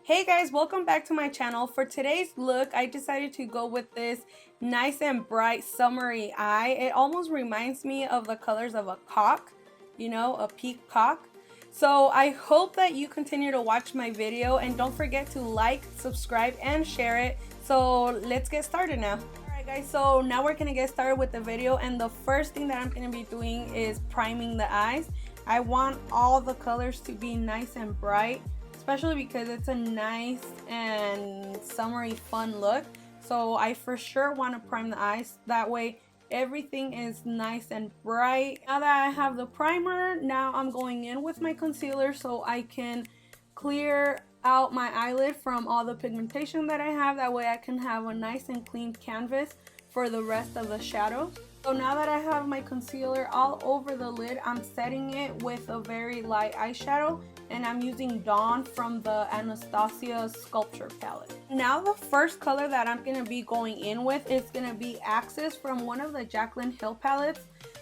Hey guys, welcome back to my channel. For today's look, I decided to go with this nice and bright summery eye. It almost reminds me of the colors of a cock, you know, a peacock. So I hope that you continue to watch my video and don't forget to like, subscribe, and share it. So let's get started now. Alright guys, so now we're gonna get started with the video, and the first thing that I'm gonna be doing is priming the eyes. I want all the colors to be nice and bright, especially because it's a nice and summery fun look. So I for sure want to prime the eyes, that way everything is nice and bright. Now that I have the primer, now I'm going in with my concealer so I can clear out my eyelid from all the pigmentation that I have. That way I can have a nice and clean canvas for the rest of the shadows. So now that I have my concealer all over the lid, I'm setting it with a very light eyeshadow, and I'm using Dawn from the Anastasia Sculpture palette. Now the first color that I'm going to be going in with is going to be Axis from one of the Jaclyn Hill palettes.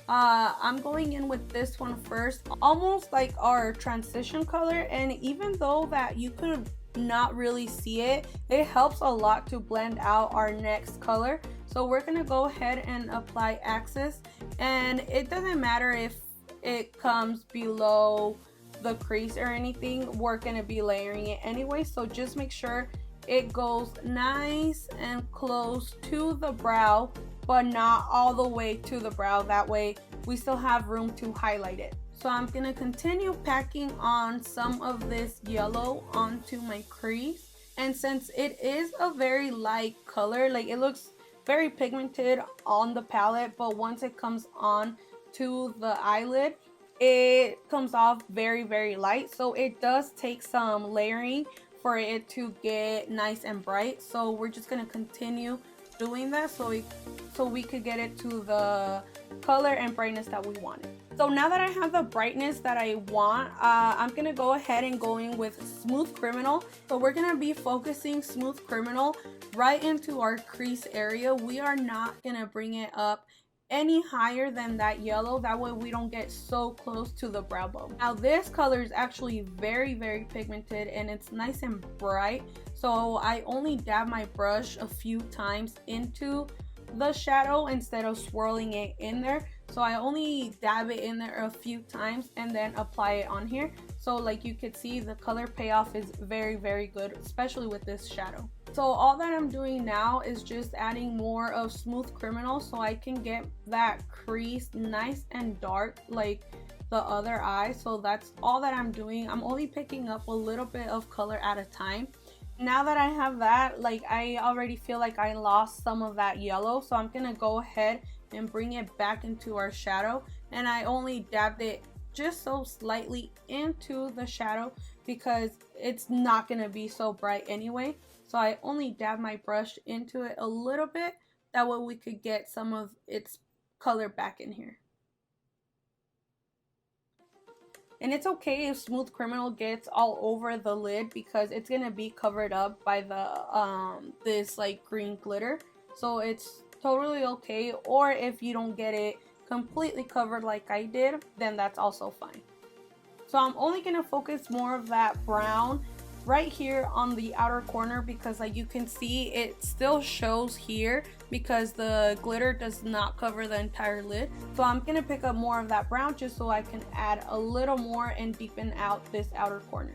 I'm going in with this one first, almost like our transition color, and even though that you could not really see it, it helps a lot to blend out our next color. So we're gonna go ahead and apply Axis, and it doesn't matter if it comes below the crease or anything, we're gonna be layering it anyway. So just make sure it goes nice and close to the brow, but not all the way to the brow. That way we still have room to highlight it. So I'm gonna continue packing on some of this yellow onto my crease, and since it is a very light color, like it looks very pigmented on the palette, but once it comes on to the eyelid, it comes off very light. So it does take some layering for it to get nice and bright. So we're just gonna continue doing that so we could get it to the color and brightness that we wanted. So now that I have the brightness that I want, I'm gonna go ahead and going with Smooth Criminal. So we're gonna be focusing Smooth Criminal right into our crease area. We are not gonna bring it up any higher than that yellow, that way we don't get so close to the brow bone. Now this color is actually very pigmented and it's nice and bright, so I only dab my brush a few times into the shadow instead of swirling it in there. So I only dab it in there a few times and then apply it on here. So like you could see, the color payoff is very good, especially with this shadow. So all that I'm doing now is just adding more of Smooth Criminal so I can get that crease nice and dark like the other eye. So that's all that I'm doing. I'm only picking up a little bit of color at a time. Now that I have that, like I already feel like I lost some of that yellow, so I'm gonna go ahead and bring it back into our shadow, and I only dabbed it just so slightly into the shadow because it's not gonna be so bright anyway. So I only dab my brush into it a little bit, that way we could get some of its color back in here. And it's okay if Smooth Criminal gets all over the lid because it's gonna be covered up by the this like green glitter, so it's totally okay. Or if you don't get it completely covered like I did, then that's also fine. So I'm only gonna focus more of that brown right here on the outer corner because like you can see it still shows here because the glitter does not cover the entire lid. So I'm gonna pick up more of that brown just so I can add a little more and deepen out this outer corner.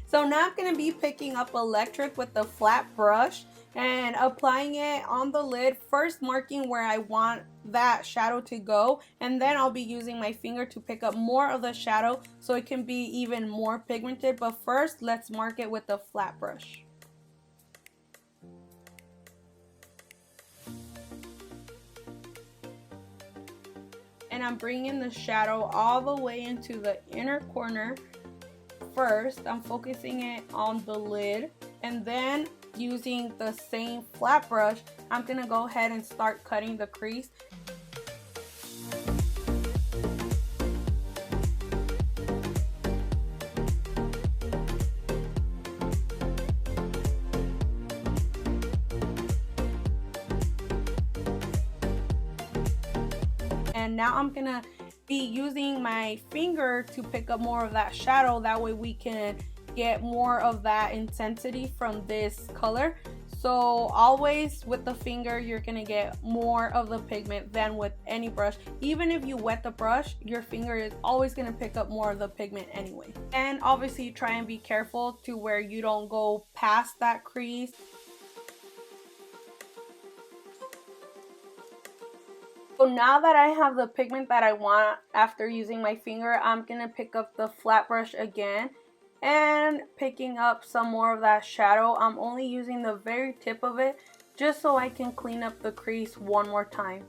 So now I'm gonna be picking up Electric with the flat brush and applying it on the lid, first marking where I want that shadow to go, and then I'll be using my finger to pick up more of the shadow so it can be even more pigmented. But first, let's mark it with the flat brush. And I'm bringing the shadow all the way into the inner corner. First, I'm focusing it on the lid, and then using the same flat brush, I'm gonna go ahead and start cutting the crease. And now I'm gonna be using my finger to pick up more of that shadow, that way we can get more of that intensity from this color. So always with the finger, you're gonna get more of the pigment than with any brush. Even if you wet the brush, your finger is always gonna pick up more of the pigment anyway. And obviously try and be careful to where you don't go past that crease. So now that I have the pigment that I want after using my finger, I'm gonna pick up the flat brush again and picking up some more of that shadow. I'm only using the very tip of it just so I can clean up the crease one more time.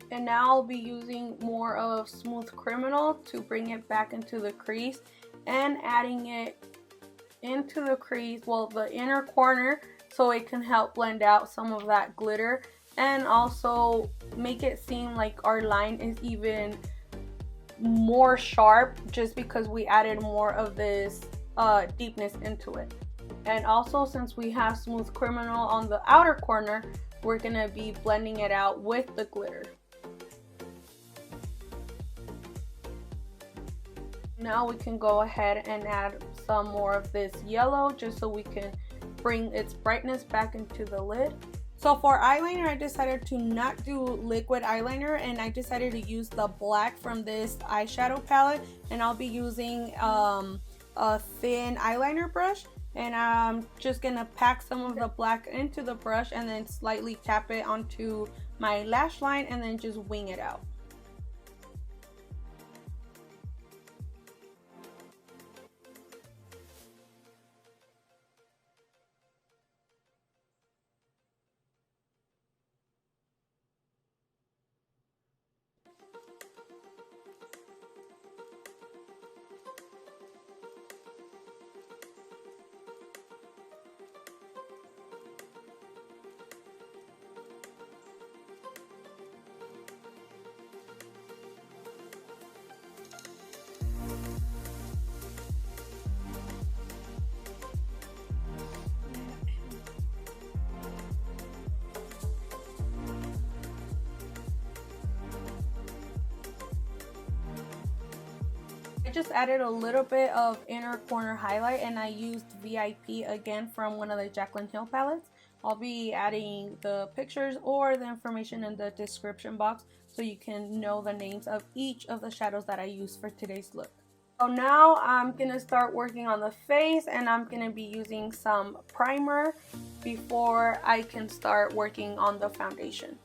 And now I'll be using more of Smooth Criminal to bring it back into the crease and adding it into the crease, well, the inner corner, so it can help blend out some of that glitter and also make it seem like our line is even more sharp just because we added more of this deepness into it. And also, since we have Smooth Criminal on the outer corner, we're gonna be blending it out with the glitter. Now we can go ahead and add some more of this yellow just so we can bring its brightness back into the lid. So for eyeliner, I decided to not do liquid eyeliner and I decided to use the black from this eyeshadow palette, and I'll be using a thin eyeliner brush, and I'm just gonna pack some of the black into the brush and then slightly tap it onto my lash line and then just wing it out. I just added a little bit of inner corner highlight and I used VIP again from one of the Jaclyn Hill palettes. I'll be adding the pictures or the information in the description box so you can know the names of each of the shadows that I used for today's look. So now I'm gonna start working on the face, and I'm gonna be using some primer before I can start working on the foundation.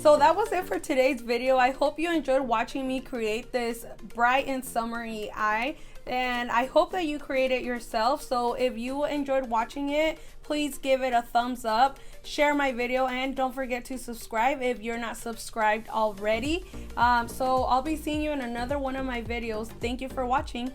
So that was it for today's video. I hope you enjoyed watching me create this bright and summery eye, and I hope that you create it yourself. So if you enjoyed watching it, please give it a thumbs up, share my video, and don't forget to subscribe if you're not subscribed already. So I'll be seeing you in another one of my videos. Thank you for watching.